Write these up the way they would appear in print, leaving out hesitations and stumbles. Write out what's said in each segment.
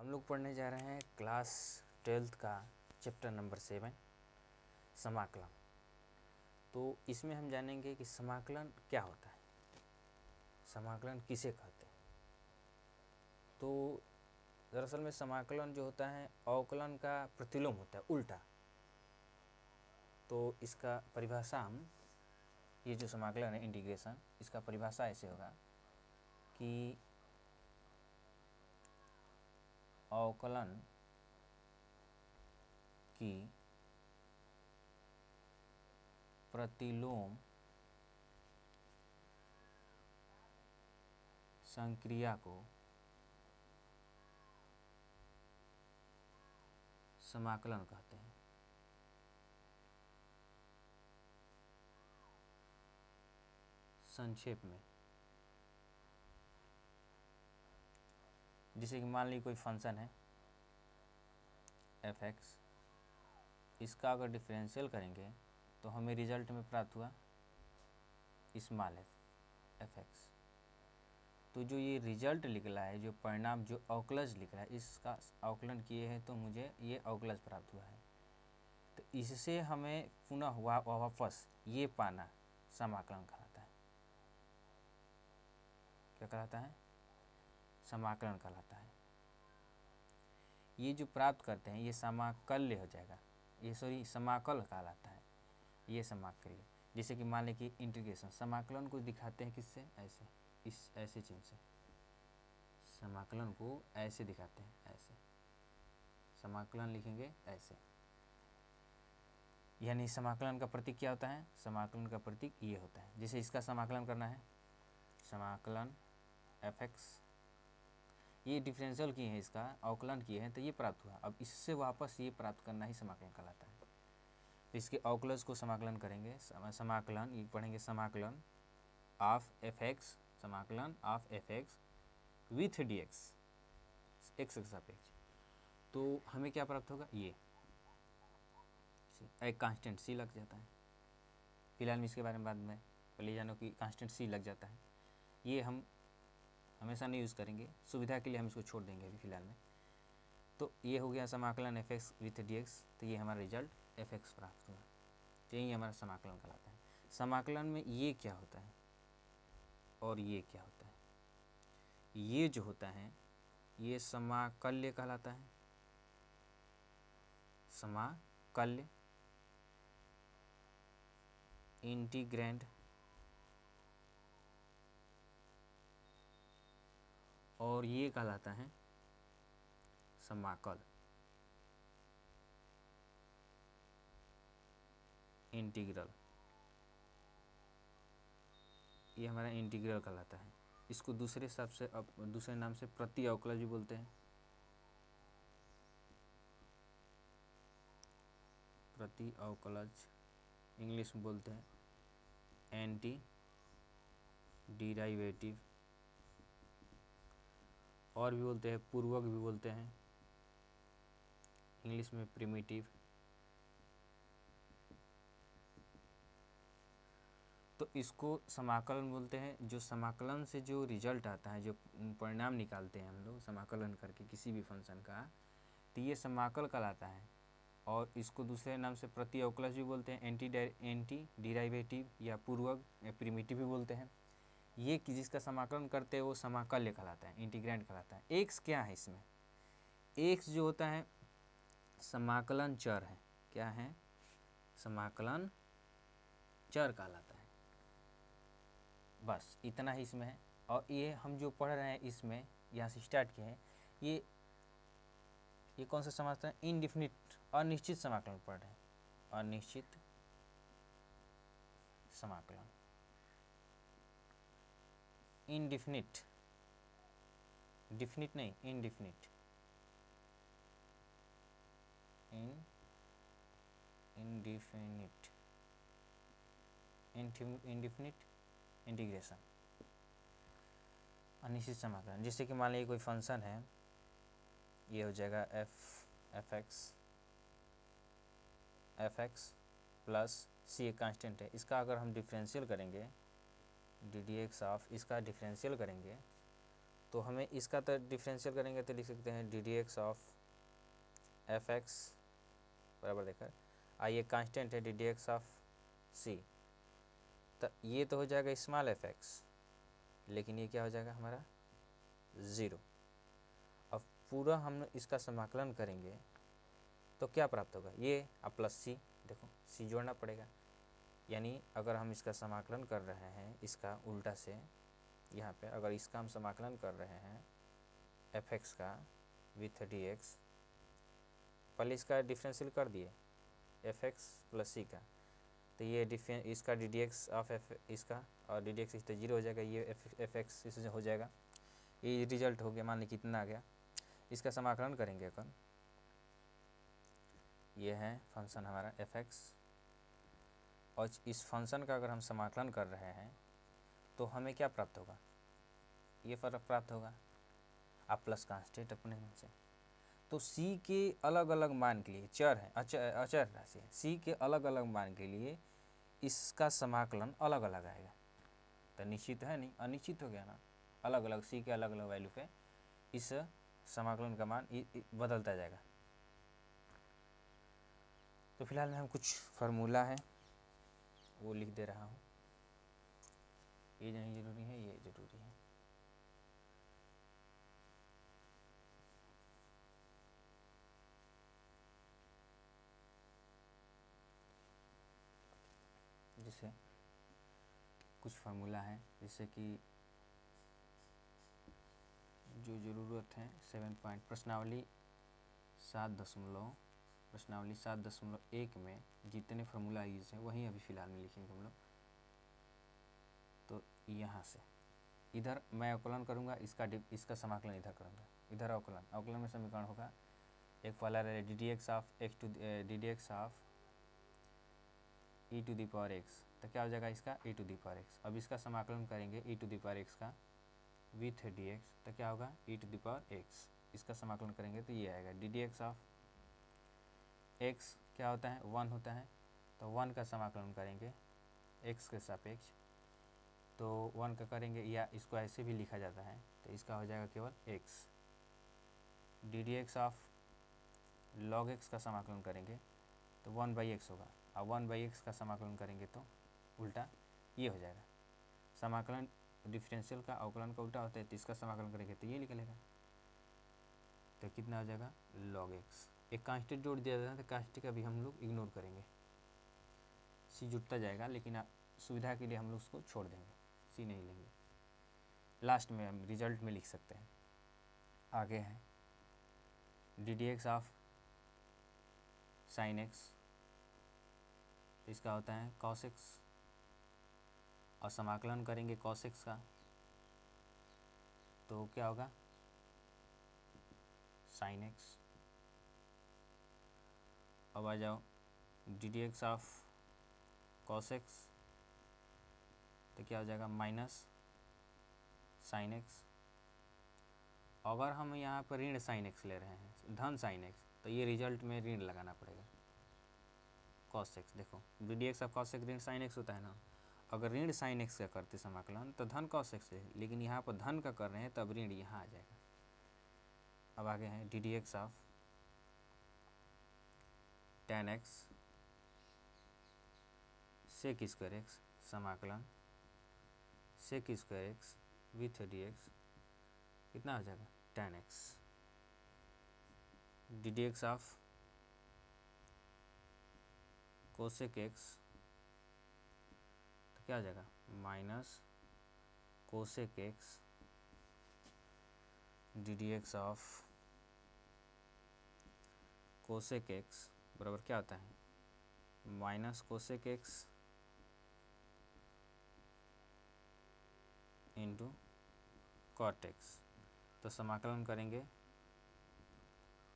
हम लोग पढ़ने जा रहे हैं क्लास 12th का चैप्टर नंबर 7 समाकलन। तो इसमें हम जानेंगे कि समाकलन क्या होता है, समाकलन किसे कहते हैं। तो दरअसल में समाकलन जो होता है अवकलन का प्रतिलोम होता है, उल्टा। तो इसका परिभाषा हम ये जो समाकलन है इंटीग्रेशन, इसका परिभाषा ऐसे होगा कि अवकलन की प्रतिलोम संक्रिया को समाकलन कहते हैं। संक्षेप में जैसे कि मान ली कोई फंक्शन है एफ एक्स, इसका अगर डिफरेंशियल करेंगे तो हमें रिजल्ट में प्राप्त हुआ स्मॉल एफ एक्स। तो जो ये रिजल्ट निकला है, जो परिणाम, जो अवकलज लिख रहा है, इसका अवकलन किए हैं तो मुझे ये अवकलज प्राप्त हुआ है। तो इससे हमें पुनः वापस ये पाना समाकलन कहलाता है। क्या कहलाता है? समाकलन कहलाता है। ये जो प्राप्त करते हैं ये समाकल्य हो जाएगा, ये समाकल कहलाता है, ये समाकल्य। जैसे कि मान लें कि इंटीग्रेशन, समाकलन को दिखाते हैं किससे? ऐसे, इस ऐसे चिन्ह से समाकलन को ऐसे दिखाते हैं, ऐसे समाकलन लिखेंगे ऐसे। यानी समाकलन का प्रतीक क्या होता है? समाकलन का प्रतीक ये होता है। जैसे इसका समाकलन करना है, समाकलन एफ एक्स, ये डिफरेंशियल किए हैं, इसका अवकलन किए हैं तो ये प्राप्त हुआ। अब इससे वापस ये प्राप्त करना ही समाकलन कहलाता है। तो इसके अवकलज को समाकलन करेंगे, समाकलन ये पढ़ेंगे, समाकलन ऑफ एफ एक्स, समाकलन of F x with d x, x के सापेक्ष। तो हमें क्या प्राप्त होगा? ये एक कांस्टेंट सी लग जाता है। फिलहाल में इसके बारे में बाद में पहले जानो कि कांस्टेंट सी लग जाता है। ये हम हमेशा नहीं यूज़ करेंगे, सुविधा के लिए हम इसको छोड़ देंगे अभी फ़िलहाल में। तो ये हो गया समाकलन F x with d x. तो ये हमारा रिजल्ट एफ एक्स प्राप्त हुआ। तो यही हमारा समाकलन कहलाता है। समाकलन में ये क्या होता है और ये क्या होता है? ये जो होता है ये समाकल्य कहलाता है, समाकल्य। इंटीग्रैंड और ये कहलाता है समाकल, इंटीग्रल। ये हमारा इंटीग्रल कहलाता है। इसको दूसरे शब्द से, दूसरे नाम से प्रति अवकलज भी बोलते हैं। प्रति अवकलज इंग्लिश में बोलते हैं एंटी डिराइवेटिव, और भी बोलते हैं पूर्वक भी बोलते हैं, इंग्लिश में प्रिमिटिव। तो इसको समाकलन बोलते हैं। जो समाकलन से जो रिजल्ट आता है, जो परिणाम निकालते हैं हम लोग समाकलन करके किसी भी फंक्शन का, तो ये समाकल कहलाता है। और इसको दूसरे नाम से प्रति अवकलज भी बोलते हैं, एंटी डिराइवेटिव या पूर्वक या प्रिमिटिव भी बोलते हैं। ये कि जिसका समाकलन करते हैं वो समाकल्य कहलाता है, इंटीग्रैंड कहलाता है। एक्स क्या है इसमें? एक्स जो होता है समाकलन चर है। क्या है? समाकलन चर कहलाता है। बस इतना ही इसमें है। और ये हम जो पढ़ रहे हैं इसमें, यहाँ से स्टार्ट किए हैं, ये कौन सा समझते हैं? इनडिफिनिट, अनिश्चित समाकलन पढ़ रहे हैं। अनिश्चित समाकलन, इनडिफिनिट, डिफिनिट नहीं, इनडिफिनिट, इनडिफिनिट इंटीग्रेशन, अनिश्चित समाकलन। जैसे कि मान लीजिए कोई फंक्शन है, ये हो जाएगा एफ एक्स प्लस सी, एक कांस्टेंट है। इसका अगर हम डिफरेंशियल करेंगे, डी डी एक्स ऑफ, इसका डिफरेंशियल करेंगे तो हमें इसका तो डिफरेंशियल करेंगे तो लिख सकते हैं d d x of F x बराबर देकर आई ये कांस्टेंट है डी डी एक्स ऑफ सी, तो ये तो हो जाएगा स्मॉल एफ एक्स, लेकिन ये क्या हो जाएगा हमारा 0। अब पूरा हम इसका समाकलन करेंगे तो क्या प्राप्त होगा, ये अब प्लस सी, देखो सी जोड़ना पड़ेगा, यानी अगर हम इसका समाकलन कर रहे हैं इसका उल्टा से, यहाँ पे अगर इसका हम समाकलन कर रहे हैं एफ एक्स का विथ डी एक्स, पहले इसका डिफरेंशियल कर दिए एफ एक्स प्लस सी का, तो ये इसका D d x of F इसका और डी डी एक्स तो 0 हो जाएगा, ये एफ एक्स इससे हो जाएगा, ये रिजल्ट हो गया, मान ली कितना आ गया। इसका समाकलन करेंगे अपन, ये है फंक्शन हमारा एफ एक्स, और इस फंक्शन का अगर हम समाकलन कर रहे हैं तो हमें क्या प्राप्त होगा, ये फर्क प्राप्त होगा, आप प्लस कांस्टेंट अपने से। तो c के अलग अलग मान के लिए चर है, अचर राशि है, c के अलग अलग मान के लिए इसका समाकलन अलग अलग आएगा, तो निश्चित है नहीं, अनिश्चित हो गया ना, अलग अलग c के अलग अलग वैल्यू पे इस समाकलन का मान बदलता जाएगा। तो फिलहाल में हम कुछ फार्मूला है वो लिख दे रहा हूँ, ये नहीं ज़रूरी है, ये ज़रूरी है। जैसे कुछ फार्मूला है, जैसे कि जो ज़रूरत है 7 पॉइंट प्रश्नावली 7.1 में जितने फार्मूला यूज हैं वहीं अभी फ़िलहाल में लिखेंगे हम लोग। तो यहाँ से इधर मैं अवकलन करूँगा, इसका समाकलन इधर करूँगा, इधर अवकलन में समीकरण होगा, एक पहला रहे d d x of e to the power x, तो क्या हो जाएगा इसका e to the power x. अब इसका समाकलन करेंगे e to the power x का विथ डी एक्स, तो क्या होगा e to the power x, इसका समाकलन करेंगे तो ये आएगा d d x of x क्या होता है 1 होता है, तो 1 का समाकलन करेंगे एक्स के सापेक्ष, तो 1 का करेंगे, या इसको ऐसे भी लिखा जाता है, तो इसका हो जाएगा केवल x. D d x of log x का समाकलन करेंगे तो 1/x होगा, और 1/x का समाकलन करेंगे तो उल्टा ये हो जाएगा। समाकलन डिफरेंशियल का अवकलन का उल्टा होता है, तो इसका समाकलन करेंगे तो ये निकलेगा, तो कितना हो जाएगा log x। एक कांस्टेंट जोड़ दिया जाता है, तो कांस्टेंट का भी हम लोग इग्नोर करेंगे, सी जुड़ता जाएगा, लेकिन सुविधा के लिए हम लोग उसको छोड़ देंगे, सी नहीं लेंगे, लास्ट में हम रिजल्ट में लिख सकते हैं। आगे है d d x of sine x, इसका होता है cos x, और समाकलन करेंगे cos x का तो क्या होगा sin x। अब आ जाओ D d x of cos x, तो क्या हो जाएगा माइनस sin x। अगर हम यहाँ पर ऋण sin x ले रहे हैं, धन sin x, तो ये रिजल्ट में ऋण लगाना पड़ेगा cos x। देखो D d x of cos x ऋण sin x होता है ना, अगर ऋण sin x का करते समाकलन तो धन cos x है, लेकिन यहाँ पर धन का कर रहे हैं तब ऋण यहाँ आ जाएगा। अब आगे हैं d d x of tan x sec square x, समाकलन sec square x with d x, कितना हो जाएगा tan x। D d x of cosec x, तो क्या हो जाएगा minus cosec x d d x of cosec x बराबर क्या होता है minus cosec x into cot x. तो समाकलन करेंगे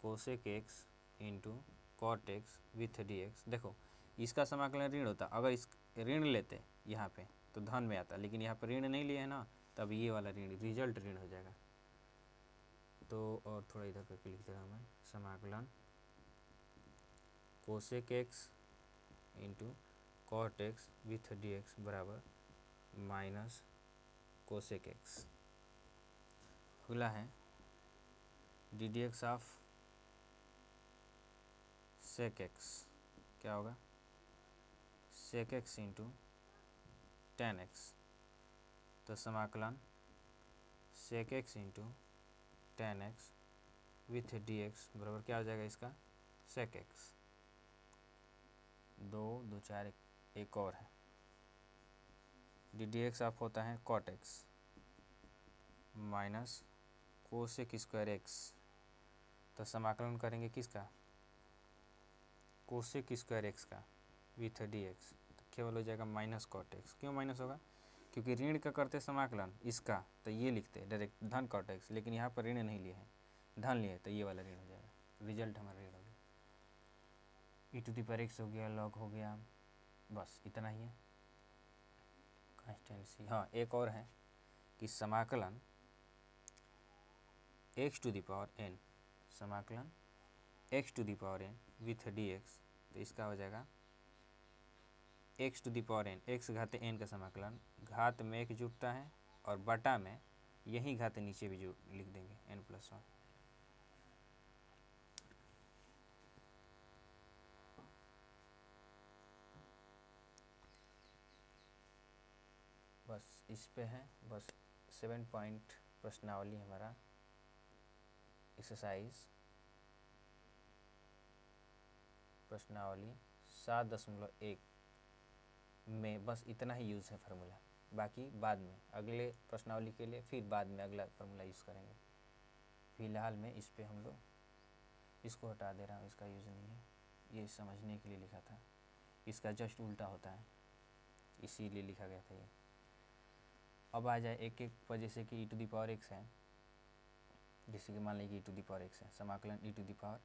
cosec x into cot x with d x. देखो इसका समाकलन ऋण होता, अगर इस ऋण लेते यहाँ पे तो धन में आता, लेकिन यहाँ पर ऋण नहीं लिए है ना, तब ये वाला ऋण रिजल्ट ऋण हो जाएगा। तो और थोड़ा इधर करके लिख दे रहा हूँ मैं, समाकलन cosec x into cot x with d x बराबर माइनस कोसेक एक्स फॉर्मूला है d d x of sec x, क्या होगा sec x into tan x. तो समाकलन sec x into tan x with d x बराबर क्या हो जाएगा इसका सेक एक्स। दो दो चार एक और है डी डी एक्स ऑफ होता है cot x minus cosec square x. तो समाकलन करेंगे किसका कोसेक स्क्वायर एक्स का विथ डी एक्स, तो केवल हो जाएगा माइनस कॉट एक्स। क्यों माइनस होगा क्योंकि ऋण का करते समाकलन इसका तो ये लिखते डायरेक्ट धन कॉट एक्स, लेकिन यहाँ पर ऋण नहीं लिए हैं धन लिए तो ये वाला ऋण हो जाएगा, रिजल्ट हमारा ऋण हो गया। ई टू दी पावर एक्स हो गया लॉग हो गया, बस इतना ही है कॉन्स्टेंसी। हाँ एक और है कि समाकलन x to the power n, समाकलन x to the power n with d x, तो इसका हो जाएगा x to the power n x घाते एन का समाकलन घात में एक जुटता है और बटा में यही घात नीचे भी जो लिख देंगे एन प्लस वन। बस इस पे है बस 7 पॉइंट प्रश्नावली हमारा एक्सरसाइज प्रश्नावली 7.1 में बस इतना ही यूज़ है फार्मूला, बाकी बाद में अगले प्रश्नावली के लिए फिर बाद में अगला फार्मूला यूज़ करेंगे। फ़िलहाल में इस पे हम लोग इसको हटा दे रहा हूँ, इसका यूज़ नहीं है, ये समझने के लिए लिखा था, इसका जस्ट उल्टा होता है इसीलिए लिखा गया था ये। अब आ जाए एक एक पर, जैसे कि ई टू दी पावर एक्स है, जैसे कि मान लीजिए ई टू दी पावर एक्स है, समाकलन ई टू दी पावर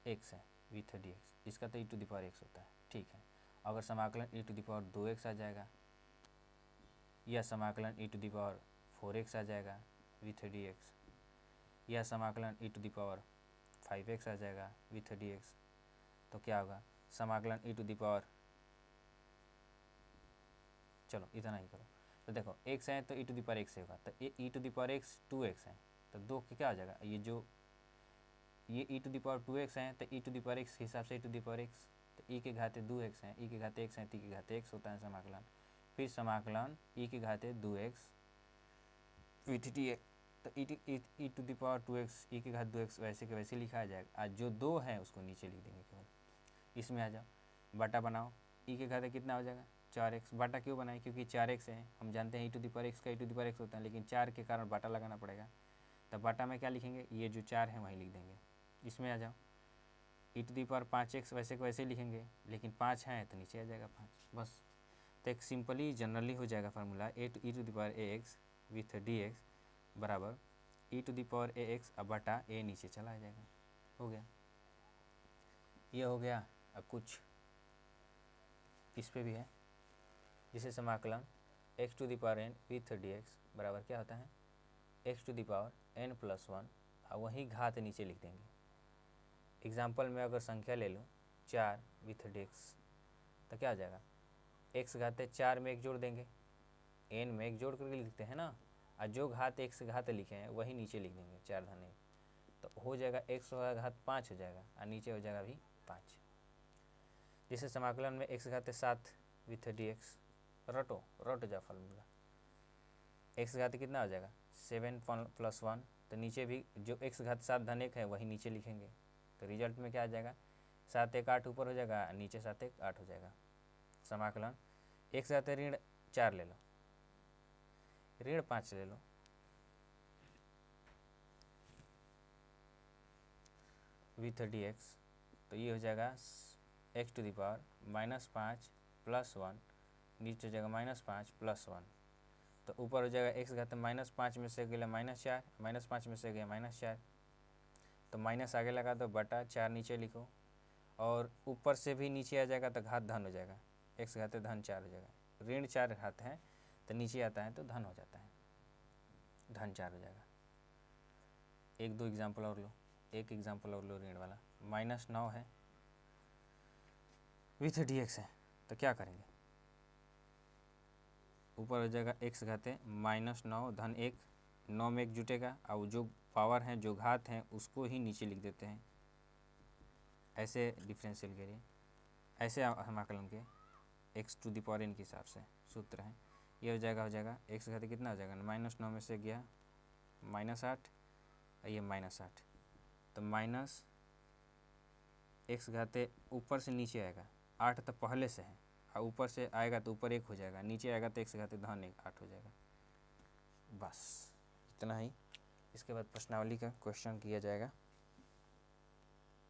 एक्स है विथ डी एक्स, इसका तो e to the power x होता है ठीक है। अगर समाकलन ई टू दी पावर 2x आ जाएगा या समाकलन ई टू दी पावर 4x आ जाएगा विथ डी एक्स, या समाकलन ई टू दी पावर 5x आ जाएगा विथ डी एक्स, तो क्या होगा समाकलन ई टू दी पावर, चलो इतना ही करो। तो देखो x है तो e to the power x होगा, तो ये e to the power x 2x है तो 2 के क्या हो जाएगा, ये e to the power 2x है तो e to the power x के हिसाब से ई टू दी पावर एक्स, तो ई के घाते 2x हैं, ई के घाते x हैं तो ई के घाते x होता है समाकलन, फिर समाकलन ई के घाते 2x विथ डी एक्स, तो e to the power 2x ई के घात 2x वैसे के वैसे लिखा जाएगा। आज जो 2 है उसको नीचे लिख देंगे केवल। इसमें आ जाओ बटा बनाओ, ई के घाते कितना हो जाएगा 4x, बाटा क्यों बनाए क्योंकि 4x है, हम जानते हैं ई टू दी पावर एक्स का ई टू दी पावर एक्स होता है, लेकिन 4 के कारण बाटा लगाना पड़ेगा, तब बाटा में क्या लिखेंगे ये जो 4 है वही लिख देंगे। इसमें आ जाओ ई टू दी पावर 5x वैसे को वैसे लिखेंगे, लेकिन 5 है तो नीचे आ जाएगा 5, बस। तो एक सिंपली जनरली हो जाएगा formula e to the power a x with d x बराबर e to the power a x अब बटा ए नीचे चला आ जाएगा, हो गया ये हो गया। अब कुछ इस पे भी है, जिसे समाकलन x to the power n with d x बराबर क्या होता है x to the power n plus one, और वही घात नीचे लिख देंगे। एग्जाम्पल में अगर संख्या ले लो 4 विथ डी एक्स, तो क्या हो जाएगा एक्स घाते 4 में एक जोड़ देंगे, एन में एक जोड़ करके लिखते हैं ना, और जो घात एक्स घात लिखे हैं वही नीचे लिख देंगे 4 धन 1, तो हो जाएगा एक्स घात 5 हो जाएगा और नीचे हो जाएगा भी 5। जिसे समाकलन में एक्स घाते 7 विथ डी एक्स, रटो जा फार्मूला, एक्स घाते कितना हो जाएगा 7 प्लस 1, तो नीचे भी जो एक्स घात 7 धन 1 है वही नीचे लिखेंगे, तो रिजल्ट में क्या आ जाएगा 7 1 8 ऊपर हो जाएगा, नीचे 7 1 8 हो जाएगा। समाकलन एक्स घाते ऋण 4 ले लो, ऋण 5 ले लो, विथ डी एक्स, तो ये हो जाएगा x to the power -5 plus 1, नीचे हो जाएगा -5 प्लस 1, तो ऊपर हो जाएगा एक्स घाते -5 में से गया -4, -5 में से गया -4, तो माइनस आगे लगा दो बटा 4 नीचे लिखो, और ऊपर से भी नीचे आ जाएगा तो घात धन हो जाएगा, एक्स घाते धन 4 हो जाएगा, ऋण 4 घात है तो नीचे आता है तो धन हो जाता है, धन 4 हो जाएगा। एक दो एग्जाम्पल और लो, एक एग्जाम्पल और लो ऋण वाला, -9 है विथ डी एक्स है, तो क्या करेंगे ऊपर हो जाएगा एक्स घाते -9 धन 1 9 में 1 जुटेगा और जो पावर हैं जो घात हैं उसको ही नीचे लिख देते हैं। ऐसे डिफरेंशियल के लिए ऐसे समाकलन के x⁴n के हिसाब से सूत्र है। ये हो जाएगा x घाते कितना हो जाएगा, -9 में से गया -8 और ये -8, तो माइनस x घाते ऊपर से नीचे आएगा, 8 तो पहले से है और ऊपर से आएगा तो ऊपर 1 हो जाएगा, नीचे आएगा तो x घाते -1 8 हो जाएगा। बस इतना ही। इसके बाद प्रश्नावली का क्वेश्चन किया जाएगा।